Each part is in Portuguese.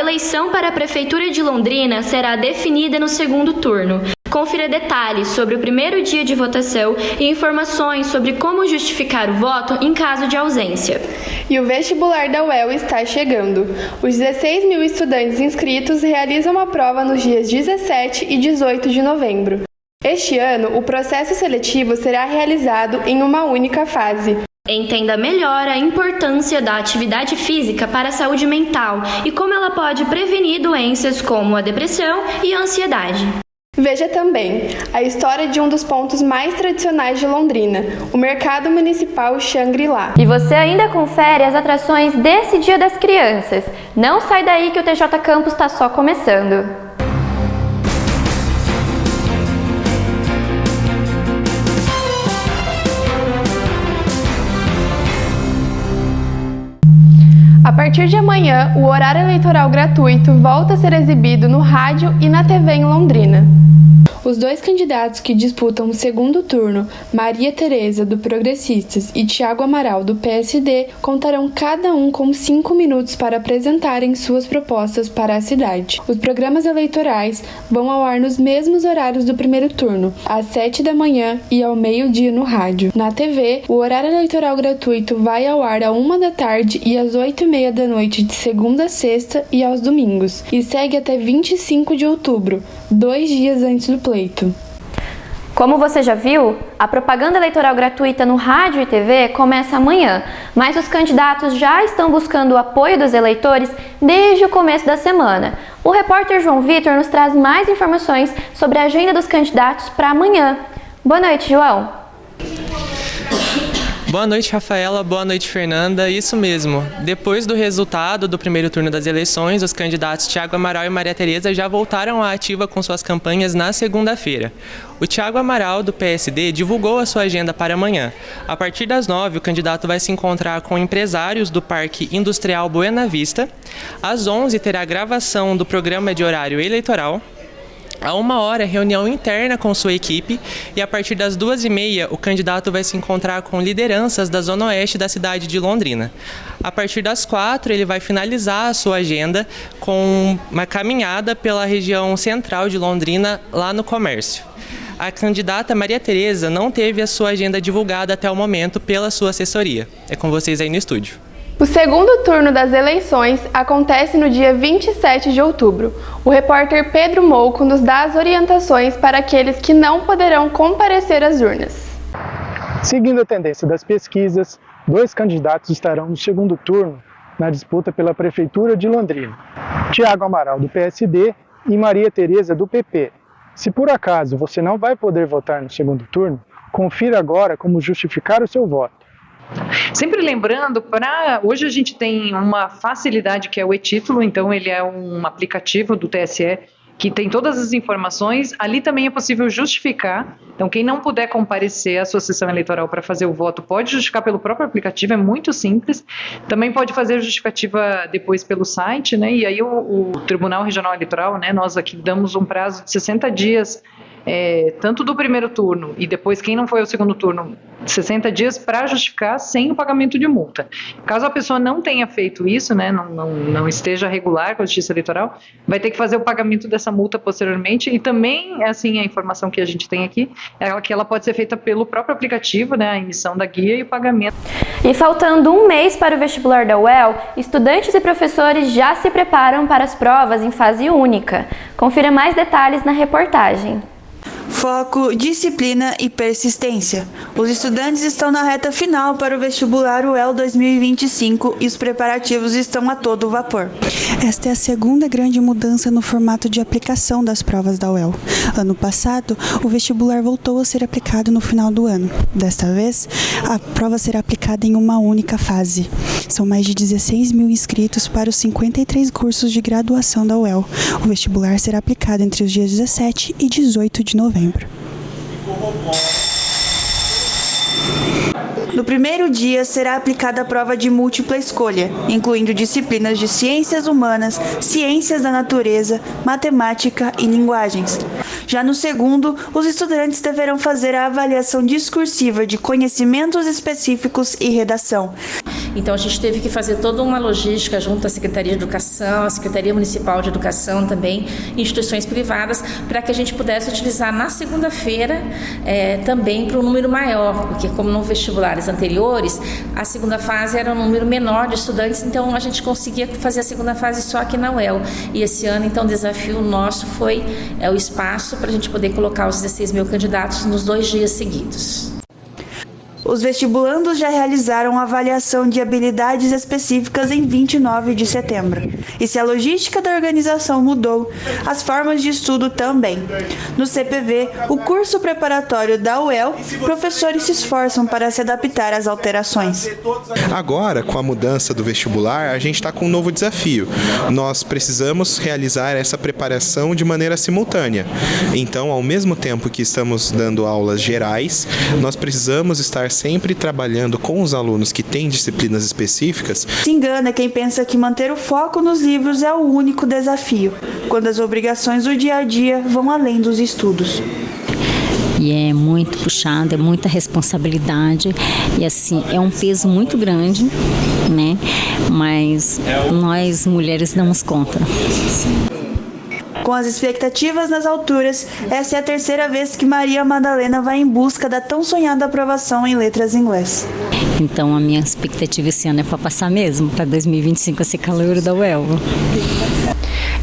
eleição para a Prefeitura de Londrina será definida no segundo turno. Confira detalhes sobre o primeiro dia de votação e informações sobre como justificar o voto em caso de ausência. E o vestibular da UEL está chegando. Os 16 mil estudantes inscritos realizam a prova nos dias 17 e 18 de novembro. Este ano, o processo seletivo será realizado em uma única fase. Entenda melhor a importância da atividade física para a saúde mental e como ela pode prevenir doenças como a depressão e a ansiedade. Veja também a história de um dos pontos mais tradicionais de Londrina, o Mercado Municipal Xangri-Lá. E você ainda confere as atrações desse Dia das Crianças. Não sai daí que o TJ Campus está só começando. A partir de amanhã, o horário eleitoral gratuito volta a ser exibido no rádio e na TV em Londrina. Os dois candidatos que disputam o segundo turno, Maria Tereza, do Progressistas, e Tiago Amaral, do PSD, contarão cada um com 5 minutos para apresentarem suas propostas para a cidade. Os programas eleitorais vão ao ar nos mesmos horários do primeiro turno, às 7 da manhã e ao meio-dia no rádio. Na TV, o horário eleitoral gratuito vai ao ar às 1 da tarde e às 8h30 da noite de segunda a sexta e aos domingos, e segue até 25 de outubro, 2 dias antes do pleito. Como você já viu, a propaganda eleitoral gratuita no rádio e TV começa amanhã, mas os candidatos já estão buscando o apoio dos eleitores desde o começo da semana. O repórter João Vitor nos traz mais informações sobre a agenda dos candidatos para amanhã. Boa noite, João. Boa noite, Rafaela. Boa noite, Fernanda. Isso mesmo. Depois do resultado do primeiro turno das eleições, os candidatos Tiago Amaral e Maria Tereza já voltaram à ativa com suas campanhas na segunda-feira. O Tiago Amaral, do PSD, divulgou a sua agenda para amanhã. A partir das 9, o candidato vai se encontrar com empresários do Parque Industrial Buena Vista. Às 11, terá gravação do programa de horário eleitoral. À 1h, reunião interna com sua equipe, e a partir das 2h30, o candidato vai se encontrar com lideranças da zona oeste da cidade de Londrina. A partir das 4h, ele vai finalizar a sua agenda com uma caminhada pela região central de Londrina, lá no comércio. A candidata Maria Tereza não teve a sua agenda divulgada até o momento pela sua assessoria. É com vocês aí no estúdio. O segundo turno das eleições acontece no dia 27 de outubro. O repórter Pedro Mouco nos dá as orientações para aqueles que não poderão comparecer às urnas. Seguindo a tendência das pesquisas, 2 candidatos estarão no segundo turno na disputa pela Prefeitura de Londrina: Tiago Amaral, do PSD, e Maria Tereza, do PP. Se por acaso você não vai poder votar no segundo turno, confira agora como justificar o seu voto. Sempre lembrando, hoje a gente tem uma facilidade que é o e-título, então ele é um aplicativo do TSE que tem todas as informações. Ali também é possível justificar, então quem não puder comparecer à sua sessão eleitoral para fazer o voto pode justificar pelo próprio aplicativo, é muito simples. Também pode fazer a justificativa depois pelo site, né? E aí o Tribunal Regional Eleitoral, né, nós aqui damos um prazo de 60 dias, tanto do primeiro turno e depois quem não foi ao segundo turno, 60 dias para justificar sem o pagamento de multa. Caso a pessoa não tenha feito isso, né, não esteja regular com a Justiça Eleitoral, vai ter que fazer o pagamento dessa multa posteriormente. E também, assim, a informação que a gente tem aqui é que ela pode ser feita pelo próprio aplicativo, né, a emissão da guia e o pagamento. E faltando um mês para o vestibular da UEL, estudantes e professores já se preparam para as provas em fase única. Confira mais detalhes na reportagem. Foco, disciplina e persistência. Os estudantes estão na reta final para o vestibular UEL 2025 e os preparativos estão a todo vapor. Esta é a segunda grande mudança no formato de aplicação das provas da UEL. Ano passado, o vestibular voltou a ser aplicado no final do ano. Desta vez, a prova será aplicada em uma única fase. São mais de 16 mil inscritos para os 53 cursos de graduação da UEL. O vestibular será aplicado entre os dias 17 e 18 de novembro. No primeiro dia, será aplicada a prova de múltipla escolha, incluindo disciplinas de ciências humanas, ciências da natureza, matemática e linguagens. Já no segundo, os estudantes deverão fazer a avaliação discursiva de conhecimentos específicos e redação. Então a gente teve que fazer toda uma logística junto à Secretaria de Educação, à Secretaria Municipal de Educação também, instituições privadas, para que a gente pudesse utilizar na segunda-feira também para um número maior, porque como no vestibulares anteriores, a segunda fase era um número menor de estudantes, então a gente conseguia fazer a segunda fase só aqui na UEL. E esse ano, então, o desafio nosso foi o espaço para a gente poder colocar os 16 mil candidatos nos 2 dias seguidos. Os vestibulandos já realizaram a avaliação de habilidades específicas em 29 de setembro. E se a logística da organização mudou, as formas de estudo também. No CPV, o curso preparatório da UEL, professores se esforçam para se adaptar às alterações. Agora, com a mudança do vestibular, a gente está com um novo desafio. Nós precisamos realizar essa preparação de maneira simultânea. Então, ao mesmo tempo que estamos dando aulas gerais, nós precisamos estar sempre trabalhando com os alunos que têm disciplinas específicas. Se engana quem pensa que manter o foco nos livros é o único desafio, quando as obrigações do dia a dia vão além dos estudos. E é muito puxado, é muita responsabilidade e assim, é um peso muito grande, né? Mas nós mulheres damos conta. Com as expectativas nas alturas, essa é a 3ª vez que Maria Madalena vai em busca da tão sonhada aprovação em letras em inglês. Então a minha expectativa esse ano é para passar mesmo, para 2025 a ser calouro da UEL.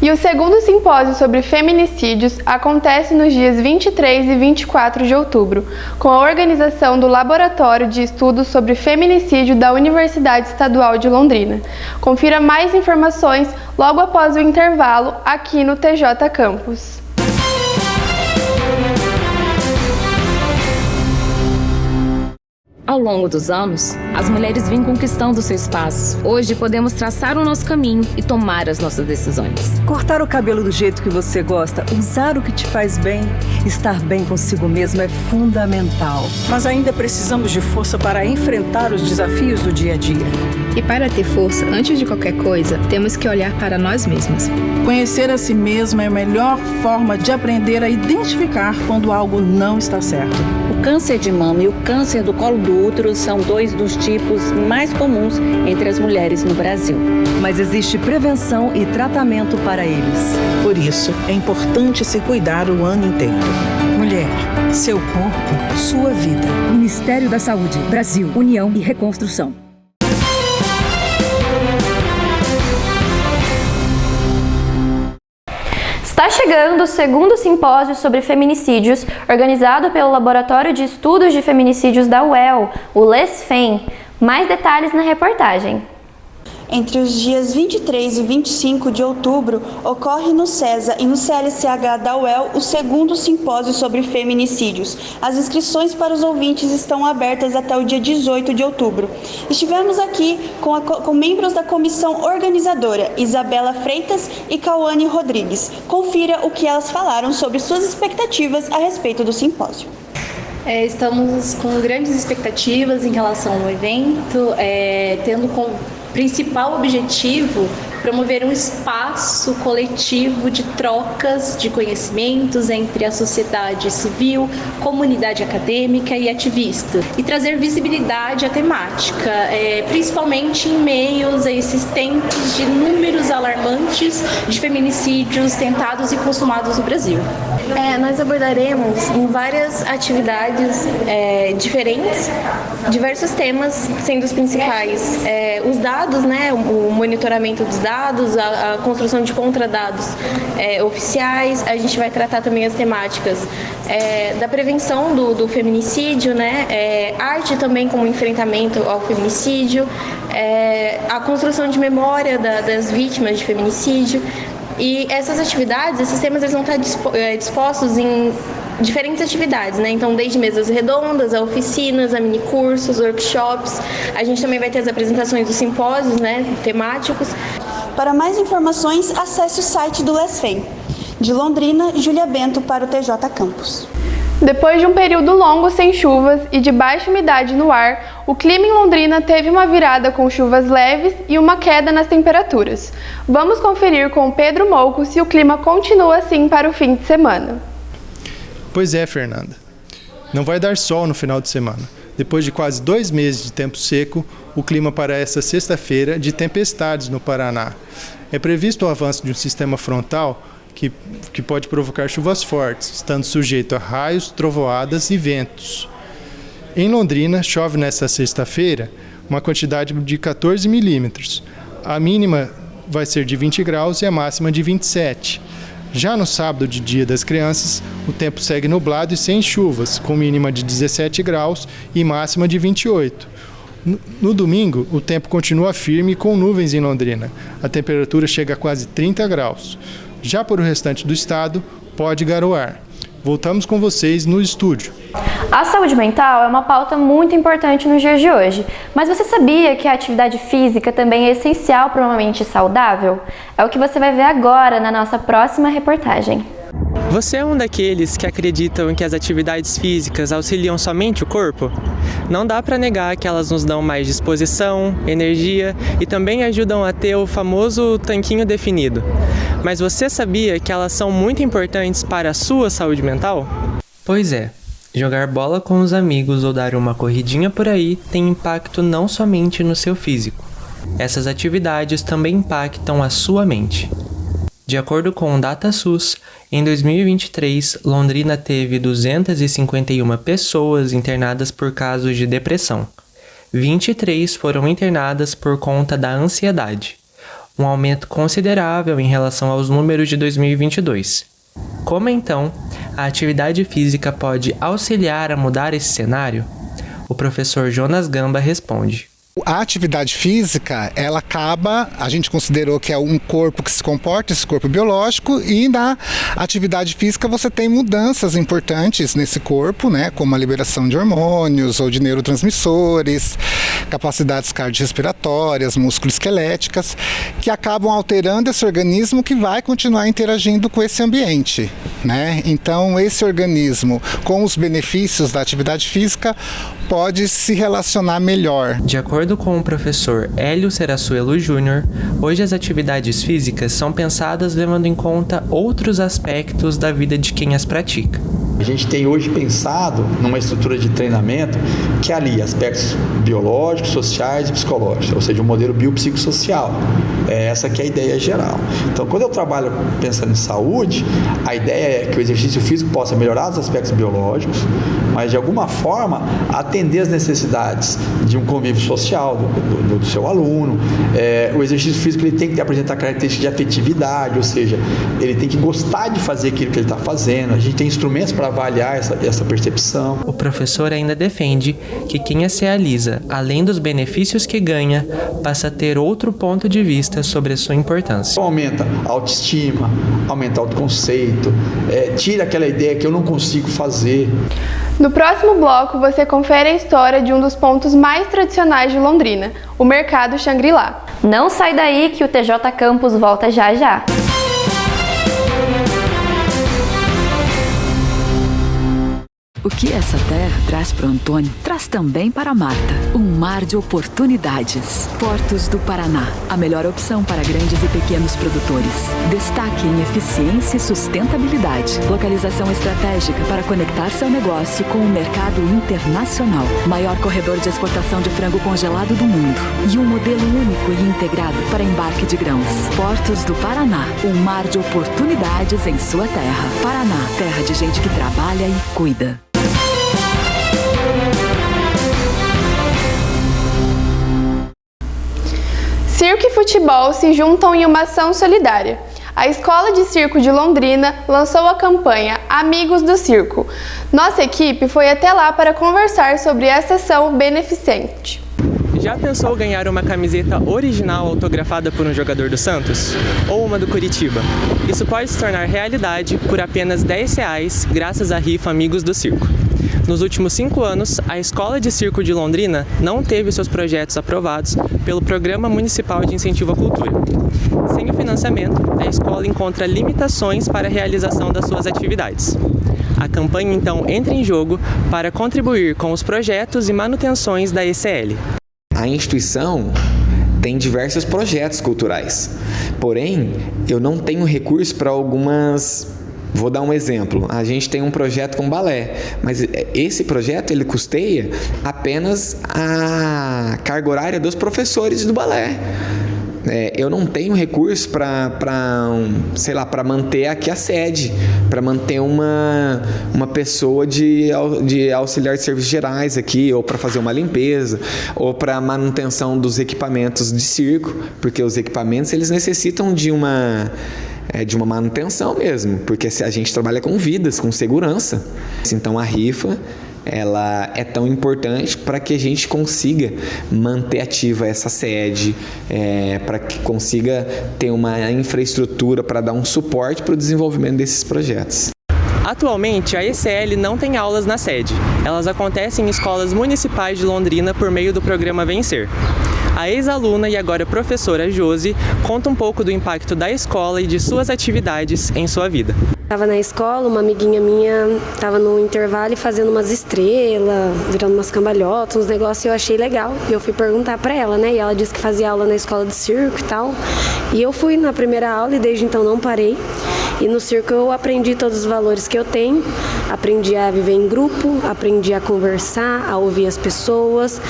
E o segundo simpósio sobre feminicídios acontece nos dias 23 e 24 de outubro, com a organização do Laboratório de Estudos sobre Feminicídio da Universidade Estadual de Londrina. Confira mais informações logo após o intervalo aqui no TJ Campus. Ao longo dos anos, as mulheres vêm conquistando seu espaço. Hoje podemos traçar o nosso caminho e tomar as nossas decisões. Cortar o cabelo do jeito que você gosta, usar o que te faz bem, estar bem consigo mesmo é fundamental. Mas ainda precisamos de força para enfrentar os desafios do dia a dia. E para ter força, antes de qualquer coisa, temos que olhar para nós mesmas. Conhecer a si mesma é a melhor forma de aprender a identificar quando algo não está certo. O câncer de mama e o câncer do colo do útero são 2 dos tipos mais comuns entre as mulheres no Brasil. Mas existe prevenção e tratamento para eles. Por isso, é importante se cuidar o ano inteiro. Mulher, seu corpo, sua vida. Ministério da Saúde, Brasil, União e Reconstrução. Está chegando o segundo simpósio sobre feminicídios, organizado pelo Laboratório de Estudos de Feminicídios da UEL, o LESFEM. Mais detalhes na reportagem. Entre os dias 23 e 25 de outubro, ocorre no CESA e no CLCH da UEL o segundo simpósio sobre feminicídios. As inscrições para os ouvintes estão abertas até o dia 18 de outubro. Estivemos aqui com membros da comissão organizadora, Isabela Freitas e Cauane Rodrigues. Confira o que elas falaram sobre suas expectativas a respeito do simpósio. Estamos com grandes expectativas em relação ao evento, tendo como principal objetivo promover um espaço coletivo de trocas de conhecimentos entre a sociedade civil, comunidade acadêmica e ativista, e trazer visibilidade à temática, principalmente em meios a esses tempos de números alarmantes de feminicídios tentados e consumados no Brasil. Nós abordaremos em várias atividades diferentes, diversos temas, sendo os principais os dados, né, o monitoramento dos dados, a construção de contradados oficiais. A gente vai tratar também as temáticas da prevenção do feminicídio, né, arte também como enfrentamento ao feminicídio, a construção de memória das vítimas de feminicídio. E essas atividades, esses temas, eles vão estar dispostos em diferentes atividades, né? Então, desde mesas redondas, a oficinas, a minicursos, workshops. A gente também vai ter as apresentações dos simpósios, né, temáticos. Para mais informações, acesse o site do LESFEM. De Londrina, Júlia Bento para o TJ Campus. Depois de um período longo sem chuvas e de baixa umidade no ar, o clima em Londrina teve uma virada com chuvas leves e uma queda nas temperaturas. Vamos conferir com Pedro Mouco se o clima continua assim para o fim de semana. Pois é, Fernanda. Não vai dar sol no final de semana. Depois de quase 2 meses de tempo seco, o clima para esta sexta-feira de tempestades no Paraná. É previsto o avanço de um sistema frontal que pode provocar chuvas fortes, estando sujeito a raios, trovoadas e ventos. Em Londrina, chove nesta sexta-feira uma quantidade de 14 milímetros. A mínima vai ser de 20 graus e a máxima de 27. Já no sábado, de Dia das Crianças, o tempo segue nublado e sem chuvas, com mínima de 17 graus e máxima de 28. No domingo, o tempo continua firme com nuvens em Londrina. A temperatura chega a quase 30 graus. Já para o restante do estado, pode garoar. Voltamos com vocês no estúdio. A saúde mental é uma pauta muito importante nos dias de hoje, mas você sabia que a atividade física também é essencial para uma mente saudável? É o que você vai ver agora na nossa próxima reportagem. Você é um daqueles que acreditam que as atividades físicas auxiliam somente o corpo? Não dá para negar que elas nos dão mais disposição, energia e também ajudam a ter o famoso tanquinho definido. Mas você sabia que elas são muito importantes para a sua saúde mental? Pois é. Jogar bola com os amigos ou dar uma corridinha por aí tem impacto não somente no seu físico. Essas atividades também impactam a sua mente. De acordo com o DataSUS, em 2023, Londrina teve 251 pessoas internadas por casos de depressão. 23 foram internadas por conta da ansiedade, um aumento considerável em relação aos números de 2022. Como então a atividade física pode auxiliar a mudar esse cenário? O professor Jonas Gamba responde. A atividade física, ela acaba, a gente considerou que é um corpo que se comporta, esse corpo biológico, e na atividade física você tem mudanças importantes nesse corpo, né, como a liberação de hormônios ou de neurotransmissores, capacidades cardiorrespiratórias, músculo-esqueléticas, que acabam alterando esse organismo que vai continuar interagindo com esse ambiente, né? Então, esse organismo, com os benefícios da atividade física, pode se relacionar melhor. De acordo com o professor Hélio Serassuelo Júnior, hoje as atividades físicas são pensadas levando em conta outros aspectos da vida de quem as pratica. A gente tem hoje pensado numa estrutura de treinamento que alia aspectos biológicos, sociais e psicológicos, ou seja, um modelo biopsicossocial. É essa que é a ideia geral. Então, quando eu trabalho pensando em saúde, a ideia é que o exercício físico possa melhorar os aspectos biológicos, mas de alguma forma atender às necessidades de um convívio social do seu aluno. O exercício físico ele tem que apresentar características de afetividade, ou seja, ele tem que gostar de fazer aquilo que ele está fazendo. A gente tem instrumentos para avaliar essa percepção. O professor ainda defende que quem as realiza, além dos benefícios que ganha, passa a ter outro ponto de vista sobre a sua importância. Então, aumenta a autoestima, aumenta o autoconceito, tira aquela ideia que eu não consigo fazer. No próximo bloco, você confere a história de um dos pontos mais tradicionais de Londrina, o Mercado Xangri-Lá. Não sai daí que o TJ Campus volta já já. O que essa terra traz para o Antônio, traz também para a Marta. Um mar de oportunidades. Portos do Paraná, a melhor opção para grandes e pequenos produtores. Destaque em eficiência e sustentabilidade. Localização estratégica para conectar seu negócio com o mercado internacional. Maior corredor de exportação de frango congelado do mundo. E um modelo único e integrado para embarque de grãos. Portos do Paraná, um mar de oportunidades em sua terra. Paraná, terra de gente que trabalha e cuida. Circo e futebol se juntam em uma ação solidária. A Escola de Circo de Londrina lançou a campanha Amigos do Circo. Nossa equipe foi até lá para conversar sobre essa ação beneficente. Já pensou ganhar uma camiseta original autografada por um jogador do Santos? Ou uma do Curitiba? Isso pode se tornar realidade por apenas R$10 graças à rifa Amigos do Circo. Nos últimos 5 anos, a Escola de Circo de Londrina não teve seus projetos aprovados pelo Programa Municipal de Incentivo à Cultura. Sem o financiamento, a escola encontra limitações para a realização das suas atividades. A campanha, então, entra em jogo para contribuir com os projetos e manutenções da ECL. A instituição tem diversos projetos culturais, porém, eu não tenho recursos para algumas Vou dar um exemplo. A gente tem um projeto com balé, mas esse projeto ele custeia apenas a carga horária dos professores do balé. Eu não tenho recurso para manter aqui a sede, para manter uma pessoa de auxiliar de serviços gerais aqui, ou para fazer uma limpeza, ou para manutenção dos equipamentos de circo, porque os equipamentos eles necessitam de uma manutenção mesmo, porque a gente trabalha com vidas, com segurança. Então a rifa ela é tão importante para que a gente consiga manter ativa essa sede, para que consiga ter uma infraestrutura para dar um suporte para o desenvolvimento desses projetos. Atualmente, a ECL não tem aulas na sede. Elas acontecem em escolas municipais de Londrina por meio do programa Vencer. A ex-aluna e agora professora Josi conta um pouco do impacto da escola e de suas atividades em sua vida. Estava na escola, uma amiguinha minha estava no intervalo fazendo umas estrelas, virando umas cambalhotas, uns negócios, e eu achei legal. E eu fui perguntar para ela, né? E ela disse que fazia aula na escola de circo e tal. E eu fui na primeira aula e desde então não parei. E no circo eu aprendi todos os valores que eu tenho, aprendi a viver em grupo, aprendi a conversar, a ouvir as pessoas,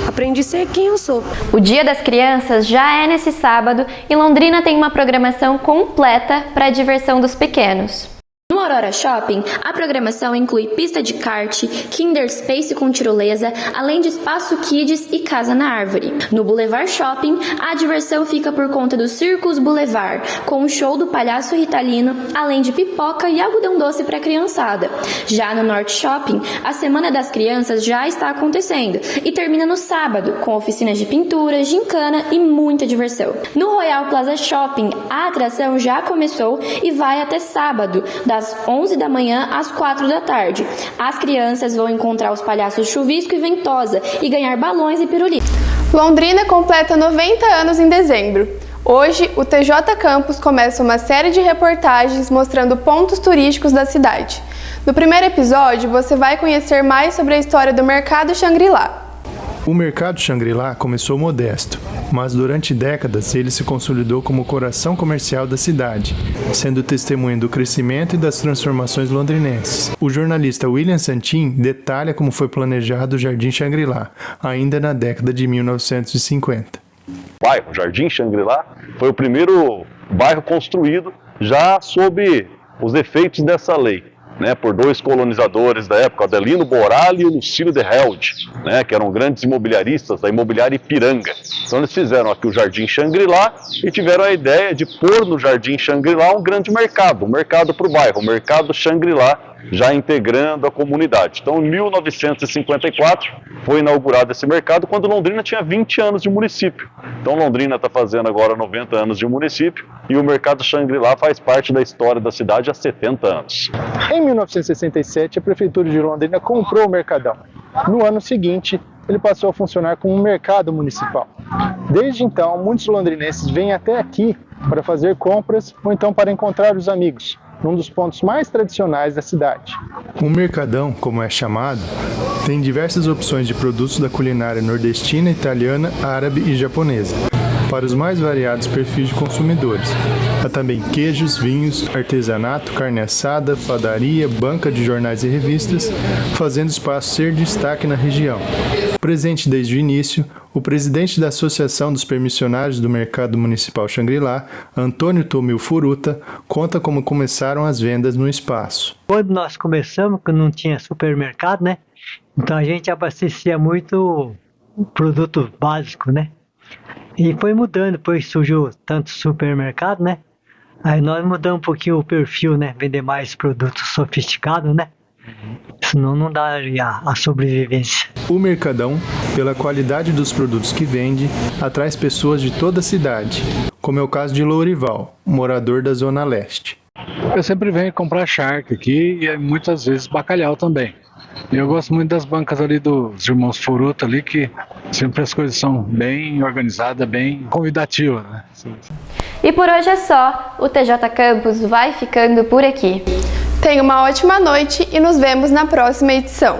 aprendi a ser quem eu sou. O Dia das Crianças já é nesse sábado e Londrina tem uma programação completa para a diversão dos pequenos. No Aurora Shopping, a programação inclui pista de kart, Kinder Space com tirolesa, além de espaço Kids e Casa na Árvore. No Boulevard Shopping, a diversão fica por conta do Circus Boulevard, com o show do Palhaço Ritalino, além de pipoca e algodão doce para a criançada. Já no Norte Shopping, a Semana das Crianças já está acontecendo e termina no sábado, com oficinas de pintura, gincana e muita diversão. No Royal Plaza Shopping, a atração já começou e vai até sábado, das 11 da manhã às 4 da tarde. As crianças vão encontrar os palhaços Chuvisco e Ventosa e ganhar balões e pirulitos. Londrina completa 90 anos em dezembro. Hoje, o TJ Campus começa uma série de reportagens mostrando pontos turísticos da cidade. No primeiro episódio, você vai conhecer mais sobre a história do Mercado Xangri-Lá. O Mercado Xangri-Lá começou modesto, mas durante décadas ele se consolidou como o coração comercial da cidade, sendo testemunha do crescimento e das transformações londrinenses. O jornalista William Santin detalha como foi planejado o Jardim Xangri-Lá, ainda na década de 1950. O bairro Jardim Xangri-Lá foi o primeiro bairro construído já sob os efeitos dessa lei, por dois colonizadores da época, Adelino Borali e o Lucílio de Held, que eram grandes imobiliaristas da imobiliária Ipiranga. Então eles fizeram aqui o Jardim Xangri-Lá e tiveram a ideia de pôr no Jardim Xangri-Lá um grande mercado, um mercado para o bairro, o Mercado Xangri-Lá, já integrando a comunidade. Então, em 1954, foi inaugurado esse mercado, quando Londrina tinha 20 anos de município. Então, Londrina está fazendo agora 90 anos de município e o Mercado Xangri-Lá faz parte da história da cidade há 70 anos. Em 1967, a Prefeitura de Londrina comprou o Mercadão. No ano seguinte, ele passou a funcionar como um mercado municipal. Desde então, muitos londrinenses vêm até aqui para fazer compras ou então para encontrar os amigos, num dos pontos mais tradicionais da cidade. O Mercadão, como é chamado, tem diversas opções de produtos da culinária nordestina, italiana, árabe e japonesa, para os mais variados perfis de consumidores. Há também queijos, vinhos, artesanato, carne assada, padaria, banca de jornais e revistas, fazendo o espaço ser destaque na região. Presente desde o início, o presidente da Associação dos Permissionários do Mercado Municipal Xangri-Lá, Antônio Tomil Furuta, conta como começaram as vendas no espaço. Quando nós começamos, que não tinha supermercado, então a gente abastecia muito produto básico, E foi mudando, depois surgiu tanto supermercado, Aí nós mudamos um pouquinho o perfil, vender mais produtos sofisticados, Senão não daria a sobrevivência. O Mercadão, pela qualidade dos produtos que vende, atrai pessoas de toda a cidade, como é o caso de Lourival, morador da Zona Leste. Eu sempre venho comprar charque aqui e muitas vezes bacalhau também. Eu gosto muito das bancas ali dos irmãos Furuta ali, que sempre as coisas são bem organizadas, bem convidativas, E por hoje é só. O TJ Campus vai ficando por aqui. Tenha uma ótima noite e nos vemos na próxima edição.